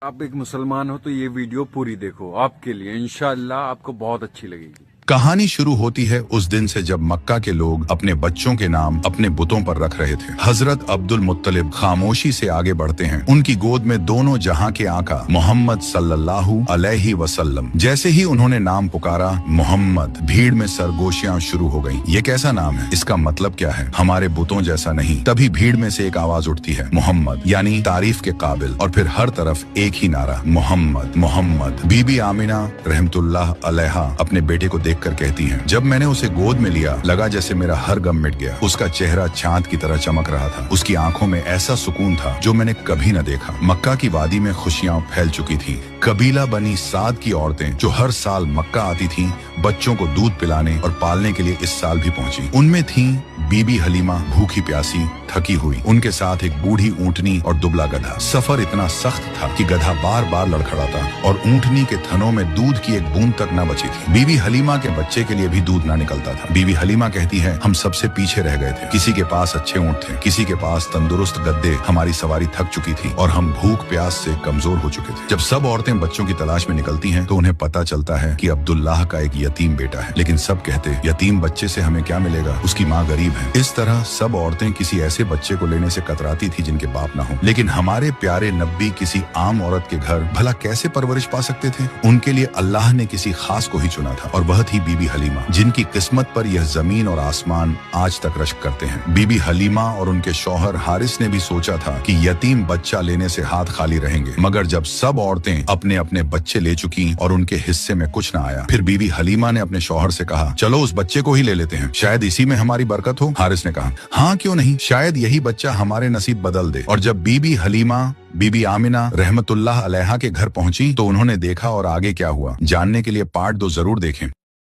आप एक मुसलमान हो तो ये वीडियो पूरी देखो, आपके लिए इंशाअल्लाह आपको बहुत अच्छी लगेगी। कहानी शुरू होती है उस दिन से जब मक्का के लोग अपने बच्चों के नाम अपने बुतों पर रख रहे थे। हजरत अब्दुल मुत्तलिब खामोशी से आगे बढ़ते हैं। उनकी गोद में दोनों जहां के आका मोहम्मद सल्लल्लाहु अलैहि वसल्लम। जैसे ही उन्होंने नाम पुकारा मोहम्मद, भीड़ में सरगोशियां शुरू हो गईं। ये कैसा नाम है? इसका मतलब क्या है? हमारे बुतों जैसा नहीं। तभी भीड़ में से एक आवाज उठती है, मोहम्मद यानी तारीफ के काबिल। और फिर हर तरफ एक ही नारा, मोहम्मद मोहम्मद। बीबी आमिना रहमतुल्लाह अलैहा अपने बेटे को कर कहती हैं, जब मैंने उसे गोद में लिया लगा जैसे मेरा हर गम मिट गया। उसका चेहरा चांद की तरह चमक रहा था। उसकी आंखों में ऐसा सुकून था जो मैंने कभी न देखा। मक्का की वादी में खुशियां फैल चुकी थीं। कबीला बनी साद की औरतें जो हर साल मक्का आती थीं, बच्चों को दूध पिलाने और पालने के लिए इस साल भी पहुंची। उनमें थीं बीबी हलीमा, भूखी प्यासी थकी हुई। उनके साथ एक बूढ़ी ऊंटनी और दुबला गधा। सफर इतना सख्त था कि गधा बार बार लड़खड़ाता और ऊंटनी के थनों में दूध की एक बूंद तक न बची थी। बीबी हलीमा के बच्चे के लिए भी दूध ना निकलता था। बीबी हलीमा कहती है, हम सबसे पीछे रह गए थे। किसी के पास अच्छे ऊंट थे, किसी के पास तंदुरुस्त गद्दे। हमारी सवारी थक चुकी थी और हम भूख प्यास से कमजोर हो चुके थे। जब सब औरतें बच्चों की तलाश में निकलती हैं तो उन्हें पता चलता है कि अब्दुल्लाह का एक यतीम बेटा है। लेकिन सब कहते, यतीम बच्चे से हमें क्या मिलेगा, उसकी माँ गरीब है। इस तरह सब औरतें किसी ऐसे बच्चे को लेने से कतराती थी जिनके बाप ना हो। लेकिन हमारे प्यारे नब्बी किसी आम औरत के घर भला कैसे परवरिश पा सकते थे? उनके लिए अल्लाह ने किसी खास को ही चुना था और वह थी बीबी हलीमा, जिनकी किस्मत पर यह जमीन और आसमान आज तक रश्क करते हैं। बीबी हलीमा और उनके शौहर हारिस ने भी सोचा था कि यतीम बच्चा लेने से हाथ खाली रहेंगे, मगर जब सब औरतें अपने अपने बच्चे ले चुकी और उनके हिस्से में कुछ न आया, फिर बीबी हलीमा ने अपने शौहर से कहा, चलो उस बच्चे को ही ले लेते हैं, शायद इसी में हमारी बरकत हो। हारिस ने कहा, हाँ क्यों नहीं, शायद यही बच्चा हमारे नसीब बदल दे। और जब बीबी हलीमा बीबी आमिना रहमतुल्लाह अलैहा के घर पहुंची तो उन्होंने देखा और आगे क्या हुआ जानने के लिए पार्ट 2 जरूर देखें।